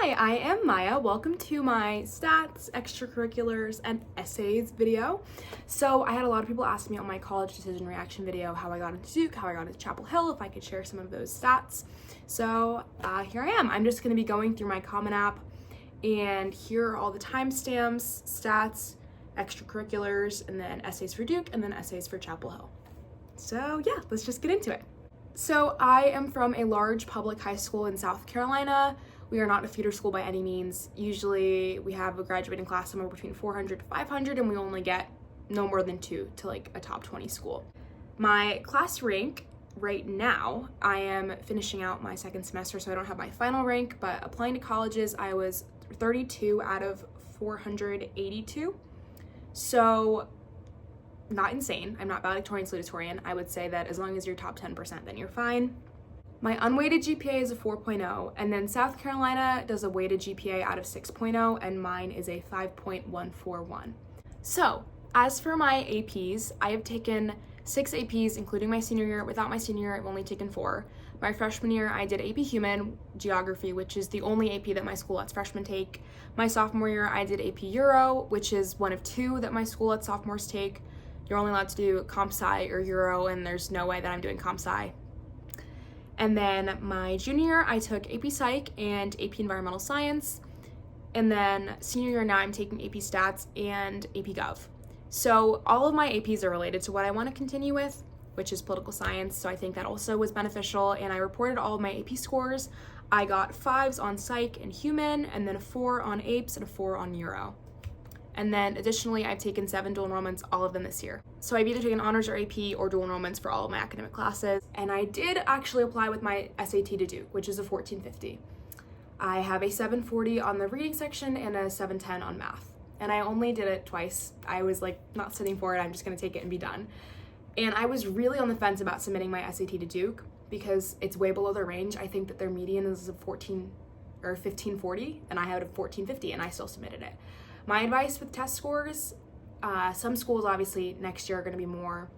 Hi, I am Maya. Welcome to my stats, extracurriculars, and essays video. So I had a lot of people ask me on my college decision reaction video how I got into Duke, how I got into Chapel Hill, if I could share some of those stats. So here I am. I'm just going to be going through my Common App, and here are all the timestamps, stats, extracurriculars, and then essays for Duke, and then essays for Chapel Hill. So yeah, let's just get into it. So I am from a large public high school in South Carolina. We are not a feeder school by any means. Usually we have a graduating class somewhere between 400 to 500, and we only get no more than 2 to like a top 20 school. My class rank right now, I am finishing out my second semester, so I don't have my final rank, but applying to colleges, I was 32 out of 482. So not insane. I'm not valedictorian, salutatorian. I would say that as long as you're top 10%, then you're fine. My unweighted GPA is a 4.0, and then South Carolina does a weighted GPA out of 6.0, and mine is a 5.141. So, as for my APs, I have taken 6 APs, including my senior year. Without my senior year, I've only taken 4. My freshman year, I did AP Human Geography, which is the only AP that my school lets freshmen take. My sophomore year, I did AP Euro, which is one of 2 that my school lets sophomores take. You're only allowed to do Comp Sci or Euro, and there's no way that I'm doing Comp Sci. And then my junior year, I took AP Psych and AP Environmental Science. And then senior year, now I'm taking AP Stats and AP Gov. So all of my APs are related to what I want to continue with, which is political science. So I think that also was beneficial. And I reported all of my AP scores. I got 5s on Psych and Human, and then a 4 on APES and a 4 on Euro. And then additionally, I've taken 7 dual enrollments, all of them this year. So I've either taken honors or AP or dual enrollments for all of my academic classes. And I did actually apply with my SAT to Duke, which is a 1450. I have a 740 on the reading section and a 710 on math. And I only did it twice. I was like, not sitting for it, I'm just gonna take it and be done. And I was really on the fence about submitting my SAT to Duke because it's way below their range. I think that their median is a 1540, and I had a 1450, and I still submitted it. My advice with test scores, some schools obviously next year are going to be more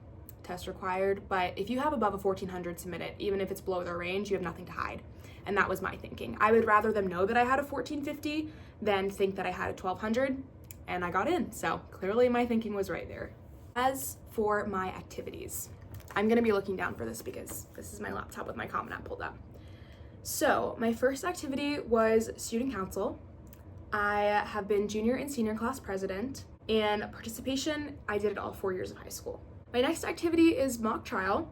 test required, but if you have above a 1400, submit it. Even if it's below their range, you have nothing to hide. And that was my thinking. I would rather them know that I had a 1450 than think that I had a 1200, and I got in. So clearly my thinking was right there. As for my activities, I'm going to be looking down for this because this is my laptop with my Common App pulled up. So my first activity was student council. I have been junior and senior class president, and participation, I did it all 4 years of high school. My next activity is mock trial.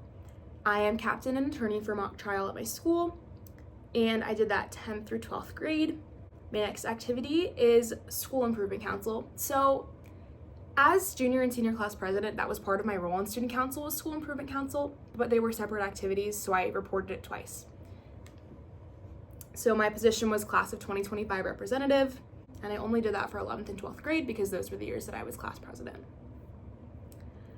I am captain and attorney for mock trial at my school, and I did that 10th through 12th grade. My next activity is school improvement council. So as junior and senior class president, that was part of my role in student council was school improvement council, but they were separate activities, so I reported it twice. So my position was class of 2025 representative, and I only did that for 11th and 12th grade because those were the years that I was class president.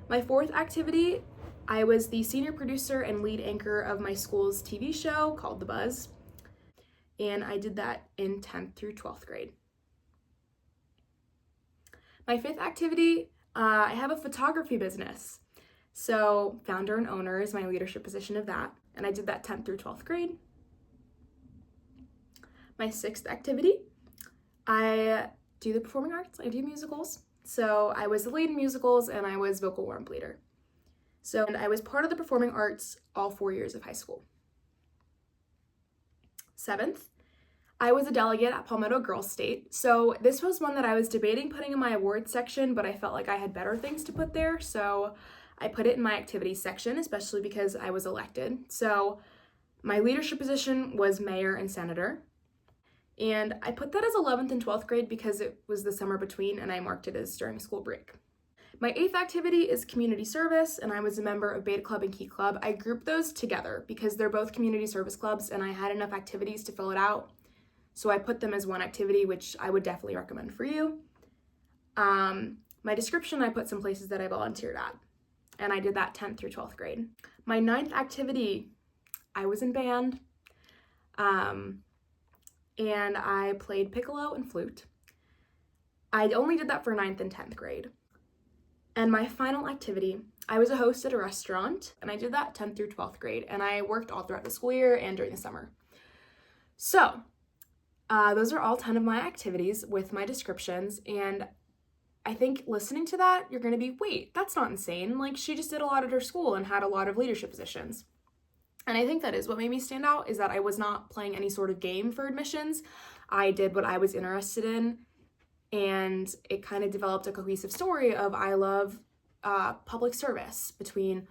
My fourth activity, I was the senior producer and lead anchor of my school's TV show called The Buzz, and I did that in 10th through 12th grade. My fifth activity, I have a photography business. So founder and owner is my leadership position of that, and I did that 10th through 12th grade. My sixth activity, I do the performing arts, I do musicals. So I was the lead in musicals and I was vocal warmth leader. So and I was part of the performing arts all 4 years of high school. Seventh, I was a delegate at Palmetto Girls State. So this was one that I was debating putting in my awards section, but I felt like I had better things to put there. So I put it in my activities section, especially because I was elected. So my leadership position was mayor and senator. And I put that as 11th and 12th grade because it was the summer between, and I marked it as during school break. My eighth activity is community service, and I was a member of Beta Club and Key Club. I grouped those together because they're both community service clubs, and I had enough activities to fill it out. So I put them as one activity, which I would definitely recommend for you. My description, I put some places that I volunteered at, and I did that 10th through 12th grade. My ninth activity, I was in band. And I played piccolo and flute. I only did that for 9th and 10th grade. And my final activity, I was a host at a restaurant, and I did that 10th through 12th grade, and I worked all throughout the school year and during the summer. So Those are all 10 of my activities with my descriptions, and I think listening to that, you're going to be, wait, that's not insane. Like, she just did a lot at her school and had a lot of leadership positions. And I think that is what made me stand out, is that I was not playing any sort of game for admissions. I did what I was interested in, and it kind of developed a cohesive story of I love public service between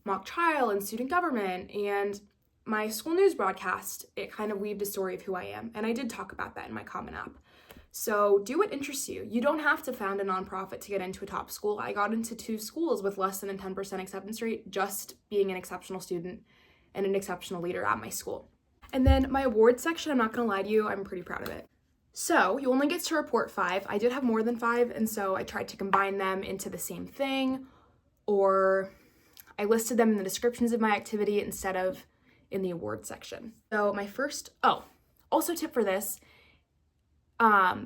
mock trial and student government and my school news broadcast. It kind of weaved a story of who I am, and I did talk about that in my Common App. So do what interests you. You don't have to found a nonprofit to get into a top school. I got into 2 schools with less than a 10% acceptance rate, just being an exceptional student and an exceptional leader at my school. And then my awards section, I'm not gonna lie to you, I'm pretty proud of it. So you only get to report 5. I did have more than 5, and so I tried to combine them into the same thing, or I listed them in the descriptions of my activity instead of in the awards section. So my first, also tip for this,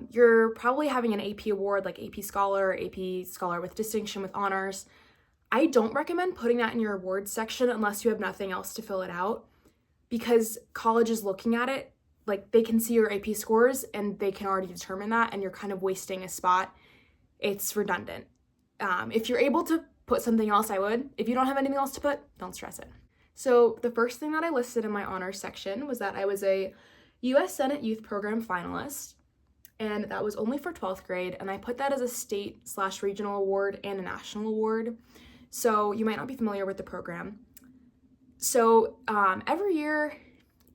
you're probably having an AP award like AP Scholar with Distinction with Honors. I don't recommend putting that in your awards section unless you have nothing else to fill it out, because college is looking at it, like they can see your AP scores and they can already determine that, and you're kind of wasting a spot. It's redundant. If you're able to put something else, I would. If you don't have anything else to put, don't stress it. So the first thing that I listed in my honors section was that I was a U.S. Senate Youth Program finalist, and that was only for 12th grade, and I put that as a state/regional award and a national award. So you might not be familiar with the program. So every year,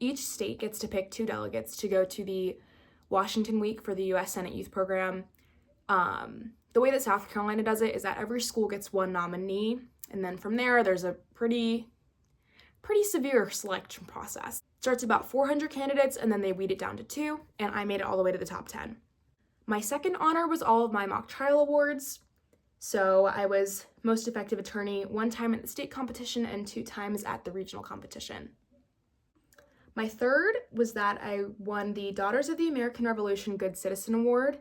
each state gets to pick 2 delegates to go to the Washington Week for the U.S. Senate Youth Program. The way that South Carolina does it is that every school gets 1 nominee, and then from there, there's a pretty severe selection process. It starts about 400 candidates, and then they weed it down to 2, and I made it all the way to the top 10. My second honor was all of my mock trial awards. So I was most effective attorney 1 time at the state competition and 2 times at the regional competition. My third was that I won the Daughters of the American Revolution Good Citizen Award.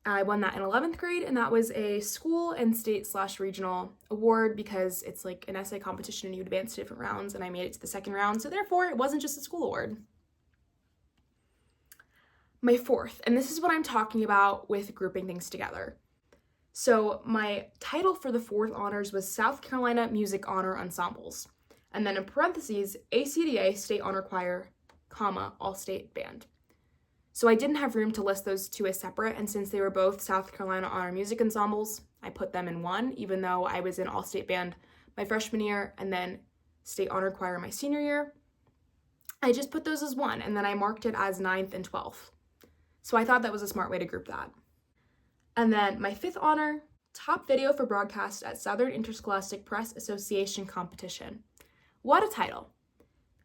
I won that in 11th grade, and that was a school and state/regional award because it's like an essay competition and you advance to different rounds, and I made it to the 2nd round, so therefore it wasn't just a school award. My fourth, and this is what I'm talking about with grouping things together. So my title for the 4th honors was South Carolina Music Honor Ensembles, and then in parentheses, ACDA State Honor Choir, All-State Band. So I didn't have room to list those 2 as separate, and since they were both South Carolina Honor Music Ensembles, I put them in one, even though I was in All-State Band my freshman year and then State Honor Choir my senior year. I just put those as one, and then I marked it as 9th and 12th. So I thought that was a smart way to group that. And then my 5th honor, top video for broadcast at Southern Interscholastic Press Association competition. What a title.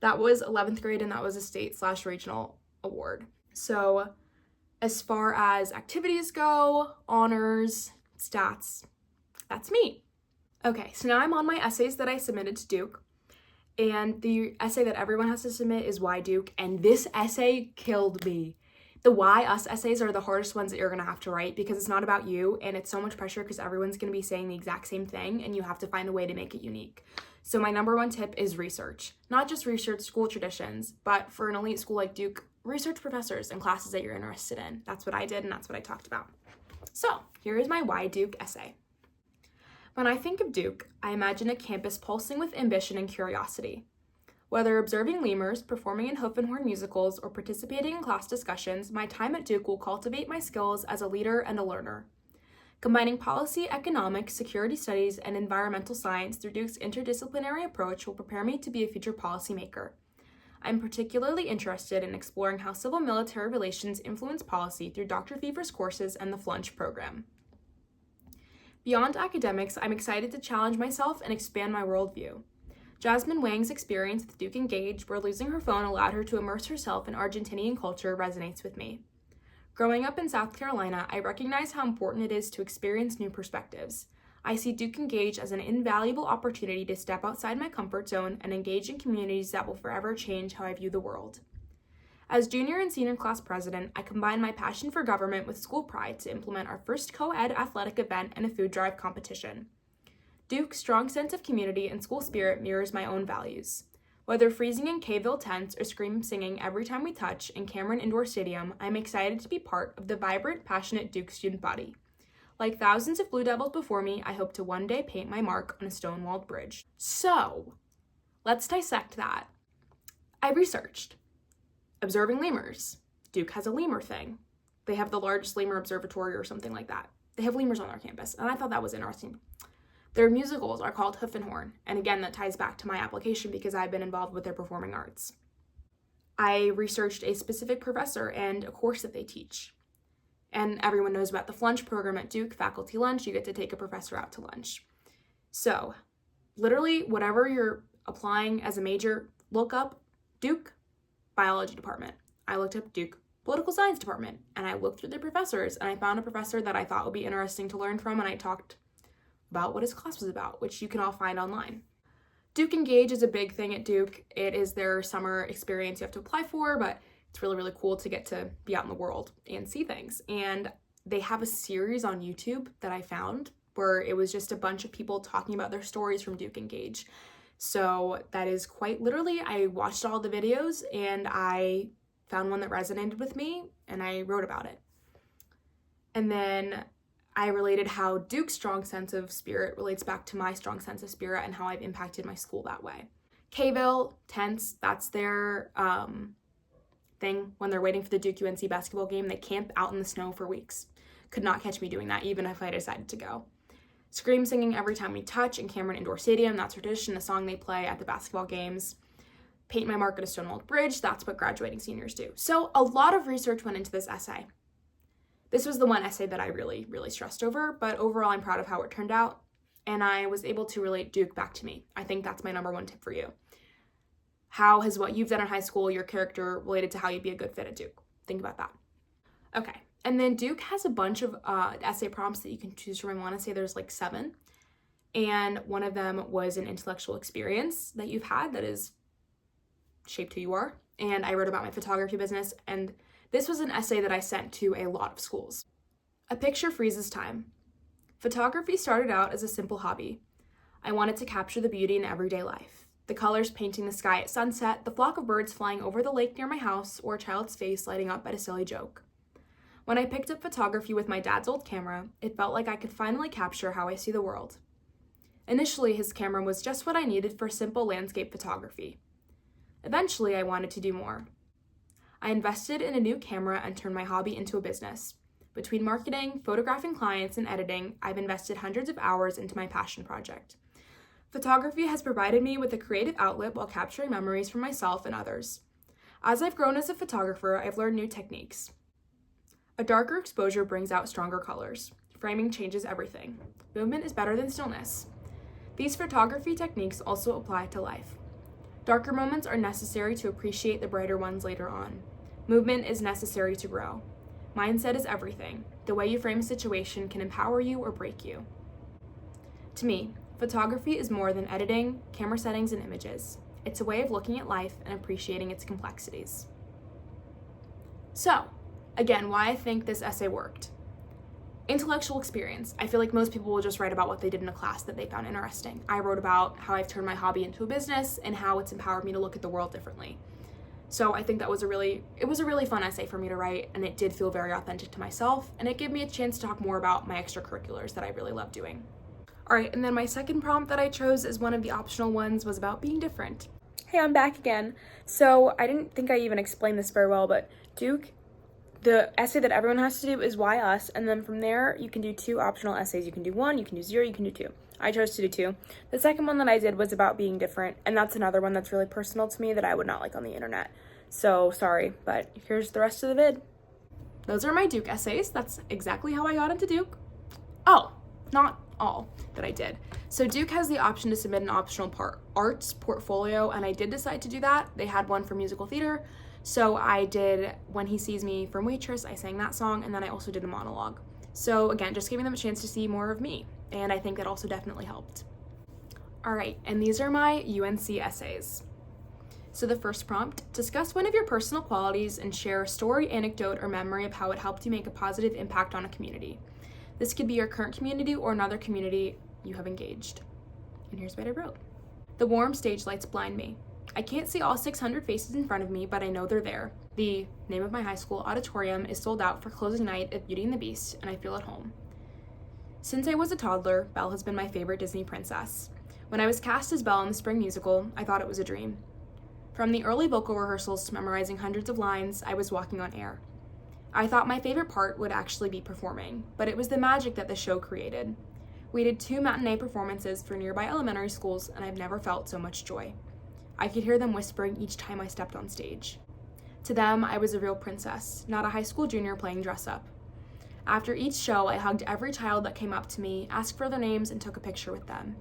That was 11th grade, and that was a state/regional award. So as far as activities go, honors, stats, that's me. Okay, so now I'm on my essays that I submitted to Duke, and the essay that everyone has to submit is Why Duke, and this essay killed me. The Why Us essays are the hardest ones that you're gonna have to write because it's not about you, and it's so much pressure because everyone's gonna be saying the exact same thing, and you have to find a way to make it unique. So my number 1 tip is research. Not just research school traditions, but for an elite school like Duke, research professors and classes that you're interested in. That's what I did, and that's what I talked about. So here is my Why Duke essay. When I think of Duke, I imagine a campus pulsing with ambition and curiosity. Whether observing lemurs, performing in hoof and horn musicals, or participating in class discussions, my time at Duke will cultivate my skills as a leader and a learner. Combining policy, economics, security studies, and environmental science through Duke's interdisciplinary approach will prepare me to be a future policymaker. I'm particularly interested in exploring how civil-military relations influence policy through Dr. Fever's courses and the Flunch program. Beyond academics, I'm excited to challenge myself and expand my worldview. Jasmine Wang's experience with Duke Engage, where losing her phone allowed her to immerse herself in Argentinian culture, resonates with me. Growing up in South Carolina, I recognize how important it is to experience new perspectives. I see Duke Engage as an invaluable opportunity to step outside my comfort zone and engage in communities that will forever change how I view the world. As junior and senior class president, I combine my passion for government with school pride to implement our first co-ed athletic event and a food drive competition. Duke's strong sense of community and school spirit mirrors my own values. Whether freezing in Kville tents or scream singing every time we touch in Cameron Indoor Stadium, I'm excited to be part of the vibrant, passionate Duke student body. Like thousands of Blue Devils before me, I hope to one day paint my mark on a stone-walled bridge. So, let's dissect that. I researched. Observing lemurs. Duke has a lemur thing. They have the largest lemur observatory or something like that. They have lemurs on their campus, and I thought that was interesting. Their musicals are called Hoof and Horn, and again, that ties back to my application because I've been involved with their performing arts. I researched a specific professor and a course that they teach. And everyone knows about the Flunch program at Duke, faculty lunch. You get to take a professor out to lunch. So, literally, whatever you're applying as a major, look up Duke biology department. I looked up Duke political science department, and I looked through the professors, and I found a professor that I thought would be interesting to learn from, and I talked about what his class was about, which you can all find online. Duke Engage is a big thing at Duke. It is their summer experience you have to apply for, but it's really, really cool to get to be out in the world and see things. And they have a series on YouTube that I found where it was just a bunch of people talking about their stories from Duke Engage. So that is quite literally, I watched all the videos and I found one that resonated with me and I wrote about it. And then I related how Duke's strong sense of spirit relates back to my strong sense of spirit and how I've impacted my school that way. Kville tents, that's their thing when they're waiting for the Duke UNC basketball game. They camp out in the snow for weeks. Could not catch me doing that, even if I decided to go. Scream singing every time we touch in Cameron Indoor Stadium, that's tradition, a song they play at the basketball games. Paint my mark on a stone-walled bridge, that's what graduating seniors do. So a lot of research went into this essay. This was the one essay that I really, really stressed over, but overall I'm proud of how it turned out, and I was able to relate Duke back to me. I think that's my number one tip for you. How has what you've done in high school, your character, related to how you'd be a good fit at Duke? Think about that. Okay, and then Duke has a bunch of essay prompts that you can choose from. I want to say there's like 7, and one of them was an intellectual experience that you've had that is shaped who you are, and I wrote about my photography business, and this was an essay that I sent to a lot of schools. A picture freezes time. Photography started out as a simple hobby. I wanted to capture the beauty in everyday life. The colors painting the sky at sunset, the flock of birds flying over the lake near my house, or a child's face lighting up at a silly joke. When I picked up photography with my dad's old camera, it felt like I could finally capture how I see the world. Initially, his camera was just what I needed for simple landscape photography. Eventually, I wanted to do more. I invested in a new camera and turned my hobby into a business. Between marketing, photographing clients, and editing, I've invested hundreds of hours into my passion project. Photography has provided me with a creative outlet while capturing memories for myself and others. As I've grown as a photographer, I've learned new techniques. A darker exposure brings out stronger colors. Framing changes everything. Movement is better than stillness. These photography techniques also apply to life. Darker moments are necessary to appreciate the brighter ones later on. Movement is necessary to grow. Mindset is everything. The way you frame a situation can empower you or break you. To me, photography is more than editing, camera settings, and images. It's a way of looking at life and appreciating its complexities. So, again, why I think this essay worked. Intellectual experience. I feel like most people will just write about what they did in a class that they found interesting. I wrote about how I've turned my hobby into a business and how it's empowered me to look at the world differently. So I think that was a really fun essay for me to write, and it did feel very authentic to myself, and it gave me a chance to talk more about my extracurriculars that I really love doing. All right, and then my second prompt that I chose as one of the optional ones was about being different. Hey, I'm back again. So I didn't think I even explained this very well, but Duke, the essay that everyone has to do is Why Us, and then from there you can do 2 optional essays. You can do 1, you can do 0, you can do 2. I chose to do 2. The second one that I did was about being different, and that's another one that's really personal to me that I would not like on the internet. So sorry, but here's the rest of the vid. Those are my Duke essays. That's exactly how I got into Duke. Oh, not all that I did. So Duke has the option to submit an optional arts portfolio, and I did decide to do that. They had one for musical theater. So I did When He Sees Me from Waitress, I sang that song, and then I also did a monologue. So again, just giving them a chance to see more of me, and I think that also definitely helped. All right, and these are my UNC essays. So the first prompt, discuss one of your personal qualities and share a story, anecdote, or memory of how it helped you make a positive impact on a community. This could be your current community or another community you have engaged. And here's what I wrote. The warm stage lights blind me. I can't see all 600 faces in front of me, but I know they're there. The name of my high school auditorium is sold out for closing night at Beauty and the Beast, and I feel at home. Since I was a toddler, Belle has been my favorite Disney princess. When I was cast as Belle in the spring musical, I thought it was a dream. From the early vocal rehearsals to memorizing hundreds of lines, I was walking on air. I thought my favorite part would actually be performing, but it was the magic that the show created. We did 2 matinee performances for nearby elementary schools, and I've never felt so much joy. I could hear them whispering each time I stepped on stage. To them, I was a real princess, not a high school junior playing dress-up. After each show, I hugged every child that came up to me, asked for their names, and took a picture with them.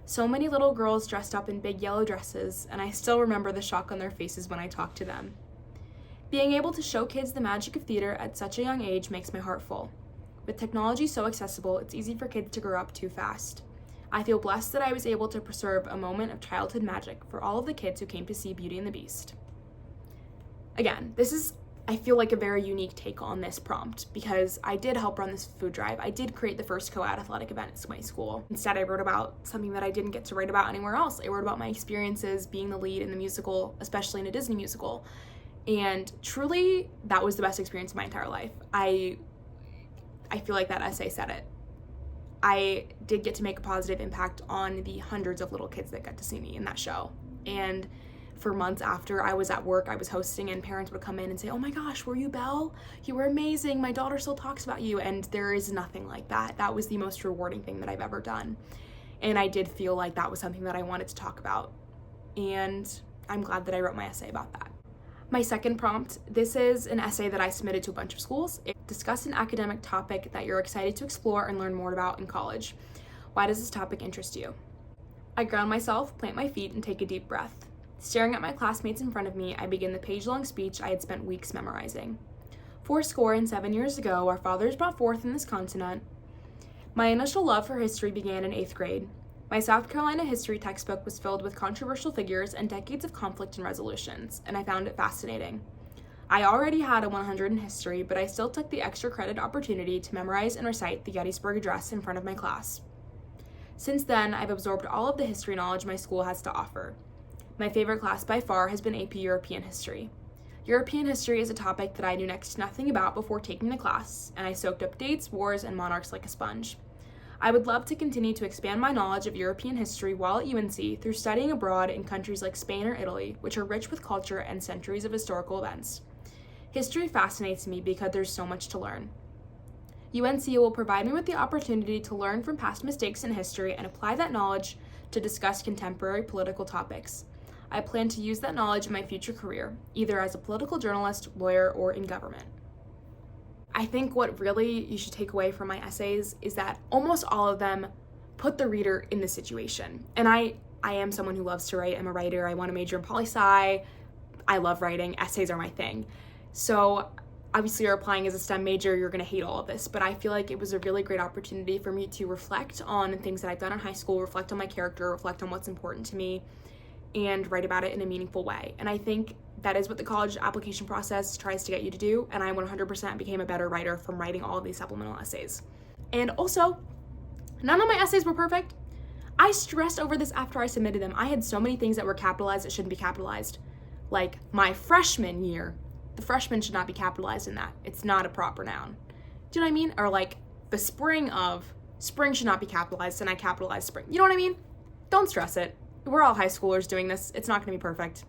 So many little girls dressed up in big yellow dresses, and I still remember the shock on their faces when I talked to them. Being able to show kids the magic of theater at such a young age makes my heart full. With technology so accessible, it's easy for kids to grow up too fast. I feel blessed that I was able to preserve a moment of childhood magic for all of the kids who came to see Beauty and the Beast. Again, this is, I feel like, a very unique take on this prompt because I did help run this food drive. I did create the first co-ed athletic event at my school. Instead, I wrote about something that I didn't get to write about anywhere else. I wrote about my experiences being the lead in the musical, especially in a Disney musical. And truly, that was the best experience of my entire life. I feel like that essay said it. I did get to make a positive impact on the hundreds of little kids that got to see me in that show. And for months after I was at work, I was hosting, and parents would come in and say, "Oh my gosh, were you Belle? You were amazing. My daughter still talks about you." And there is nothing like that. That was the most rewarding thing that I've ever done. And I did feel like that was something that I wanted to talk about. And I'm glad that I wrote my essay about that. My second prompt, this is an essay that I submitted to a bunch of schools. Discuss an academic topic that you're excited to explore and learn more about in college. Why does this topic interest you? I ground myself, plant my feet, and take a deep breath. Staring at my classmates in front of me, I begin the page-long speech I had spent weeks memorizing. 7 years ago, our fathers brought forth in this continent. My initial love for history began in 8th grade. My South Carolina history textbook was filled with controversial figures and decades of conflict and resolutions, and I found it fascinating. I already had a 100 in history, but I still took the extra credit opportunity to memorize and recite the Gettysburg Address in front of my class. Since then, I've absorbed all of the history knowledge my school has to offer. My favorite class by far has been AP European History. European history is a topic that I knew next to nothing about before taking the class, and I soaked up dates, wars, and monarchs like a sponge. I would love to continue to expand my knowledge of European history while at UNC through studying abroad in countries like Spain or Italy, which are rich with culture and centuries of historical events. History fascinates me because there's so much to learn. UNC will provide me with the opportunity to learn from past mistakes in history and apply that knowledge to discuss contemporary political topics. I plan to use that knowledge in my future career, either as a political journalist, lawyer, or in government. I think what really you should take away from my essays is that almost all of them put the reader in the situation. And I am someone who loves to write. I'm a writer. I want to major in poli-sci. I love writing. Essays are my thing. So obviously you're applying as a STEM major, you're going to hate all of this, but I feel like it was a really great opportunity for me to reflect on things that I've done in high school, reflect on my character, reflect on what's important to me, and write about it in a meaningful way. And I think that is what the college application process tries to get you to do, and I 100% became a better writer from writing all of these supplemental essays. And also, none of my essays were perfect. I stressed over this after I submitted them. I had so many things that were capitalized that shouldn't be capitalized. Like my freshman year, the freshman should not be capitalized in that. It's not a proper noun. Do you know what I mean? Or like the spring should not be capitalized, and I capitalized spring. You know what I mean? Don't stress it. We're all high schoolers doing this. It's not going to be perfect.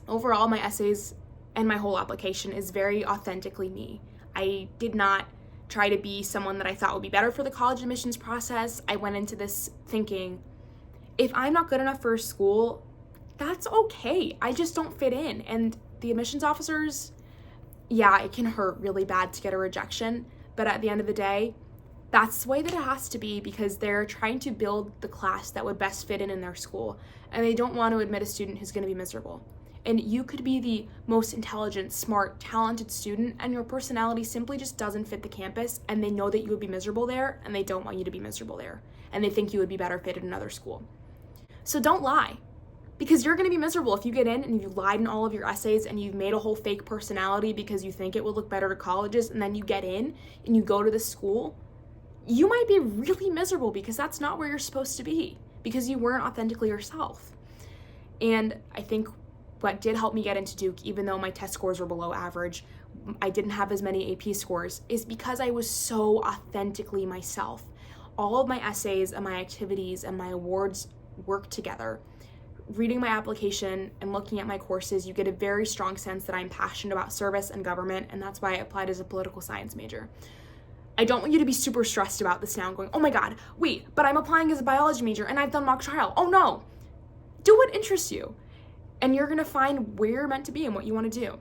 Overall, my essays and my whole application is very authentically me. I did not try to be someone that I thought would be better for the college admissions process. I went into this thinking, if I'm not good enough for a school, that's okay. I just don't fit in. And the admissions officers, yeah, it can hurt really bad to get a rejection, but at the end of the day, that's the way that it has to be, because they're trying to build the class that would best fit in their school, and they don't want to admit a student who's going to be miserable. And you could be the most intelligent, smart, talented student, and your personality simply just doesn't fit the campus, and they know that you would be miserable there, and they don't want you to be miserable there, and they think you would be better fit in another school. So don't lie, because you're going to be miserable if you get in and you lied in all of your essays and you've made a whole fake personality because you think it would look better to colleges, and then you get in and you go to this school. You might be really miserable because that's not where you're supposed to be, because you weren't authentically yourself. And I think what did help me get into Duke, even though my test scores were below average, I didn't have as many AP scores, is because I was so authentically myself. All of my essays and my activities and my awards work together. Reading my application and looking at my courses, you get a very strong sense that I'm passionate about service and government, and that's why I applied as a political science major. I don't want you to be super stressed about this now, going, oh my God, wait, but I'm applying as a biology major and I've done mock trial. Oh no. Do what interests you, and you're gonna find where you're meant to be and what you wanna do.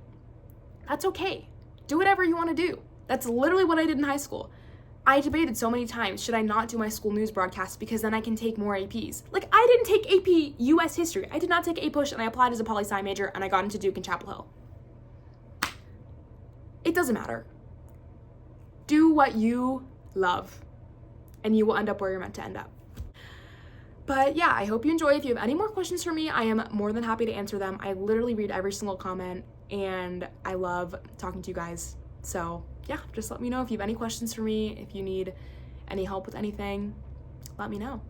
That's okay. Do whatever you wanna do. That's literally what I did in high school. I debated so many times, should I not do my school news broadcast because then I can take more APs? Like, I didn't take AP US history. I did not take A-Push, and I applied as a poli-sci major, and I got into Duke and Chapel Hill. It doesn't matter. Do what you love, and you will end up where you're meant to end up. But yeah, I hope you enjoy. If you have any more questions for me, I am more than happy to answer them. I literally read every single comment, and I love talking to you guys. So yeah, just let me know if you have any questions for me. If you need any help with anything, let me know.